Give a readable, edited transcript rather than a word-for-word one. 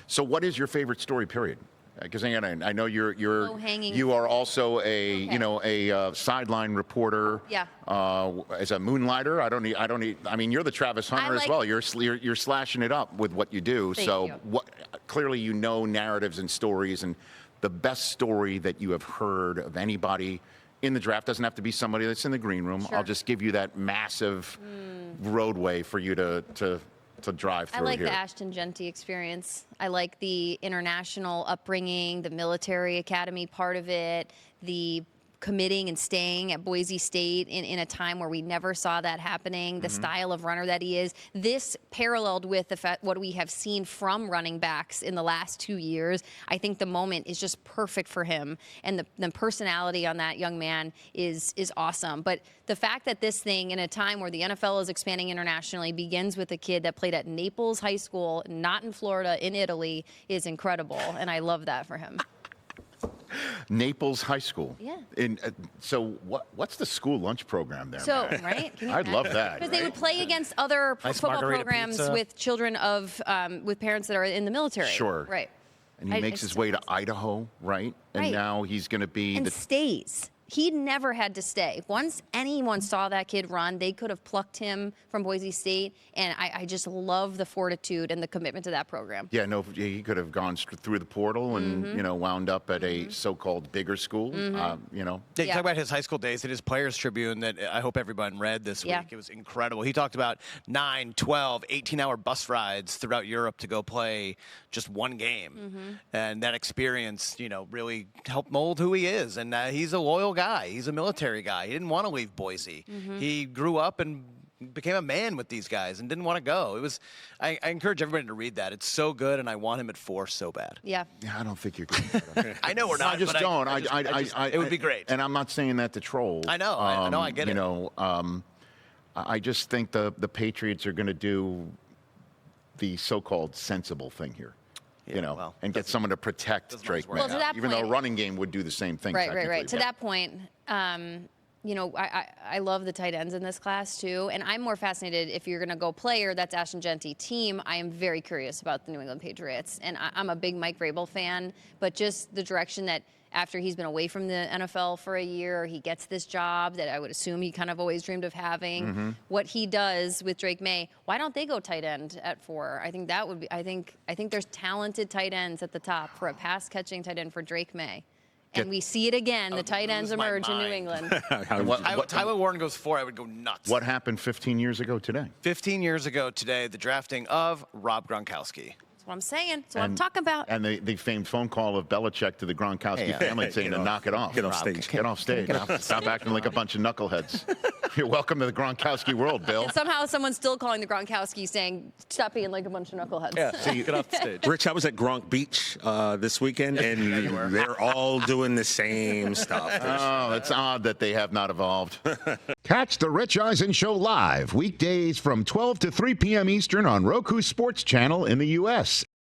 So what is your favorite story, period? Because I know you are also a sideline reporter. Yeah. As a moonlighter, I mean, you're the Travis Hunter as well. You're slashing it up with what you do. Thank you. Clearly you know narratives and stories, and the best story that you have heard of anybody in the draft doesn't have to be somebody that's in the green room. Sure. I'll just give you that massive roadway for you to drive through. I like here. the Ashton Jeanty experience. I like the international upbringing, the military academy part of it, the committing and staying at Boise State in a time where we never saw that happening, the style of runner that he is. This paralleled with the fact what we have seen from running backs in the last 2 years. I think the moment is just perfect for him, and the personality on that young man is awesome. But the fact that this thing, in a time where the NFL is expanding internationally, begins with a kid that played at Naples High School, not in Florida, in Italy, is incredible, and I love that for him. Naples High School. Yeah. So what's the school lunch program there? So, man? right? Can you I'd love that. Because they would play against other football programs pizza. with children of, with parents that are in the military. Sure. Right. And he makes his way to Idaho, right? And Right. now he's going to be And stays. He never had to stay. Once anyone saw that kid run, they could have plucked him from Boise State. And I just love the fortitude and the commitment to that program. Yeah, no, he could have gone through the portal and, wound up at a so-called bigger school, Yeah, you talk about his high school days in his Players Tribune that I hope everyone read this week. It was incredible. He talked about 9, 12, 18-hour bus rides throughout Europe to go play just one game. And that experience, really helped mold who he is. And he's a loyal guy. He's a military guy. He didn't want to leave Boise. He grew up and became a man with these guys and didn't want to go. I encourage everybody to read that. It's so good, and I want him at 4 so bad. Yeah. Yeah, I don't think you're going I know we're not. I just but don't. it would be great. And I'm not saying that to troll. I know. I get it. I just think the Patriots are going to do the so-called sensible thing here. And get someone to protect Drake May. Well, to that even though a point- running game would do the same thing. Right. To that point, I love the tight ends in this class too, and I'm more fascinated if you're going to go player. That's Ashton Jeanty. Team, I am very curious about the New England Patriots, and I'm a big Mike Vrabel fan. But just the direction that after he's been away from the NFL for a year, he gets this job that I would assume he kind of always dreamed of having. What he does with Drake May, why don't they go tight end at 4? I think that would be. I think there's talented tight ends at the top for a pass catching tight end for Drake May. And we see it again. The tight ends emerge in New England. Tyler Warren goes 4, I would go nuts. What happened 15 years ago today? 15 years ago today, the drafting of Rob Gronkowski. That's what I'm saying. That's what I'm talking about. And the famed phone call of Belichick to the Gronkowski family saying to knock it off. Get off stage. Get off stage. Stop acting like a bunch of knuckleheads. You're welcome to the Gronkowski world, Bill. And somehow someone's still calling the Gronkowski saying, stop being like a bunch of knuckleheads. Yeah, See, get off the stage. Rich, I was at Gronk Beach this weekend, and they're all doing the same stuff. Oh, it's odd that they have not evolved. Catch the Rich Eisen Show live weekdays from 12 to 3 p.m. Eastern on Roku Sports Channel in the U.S.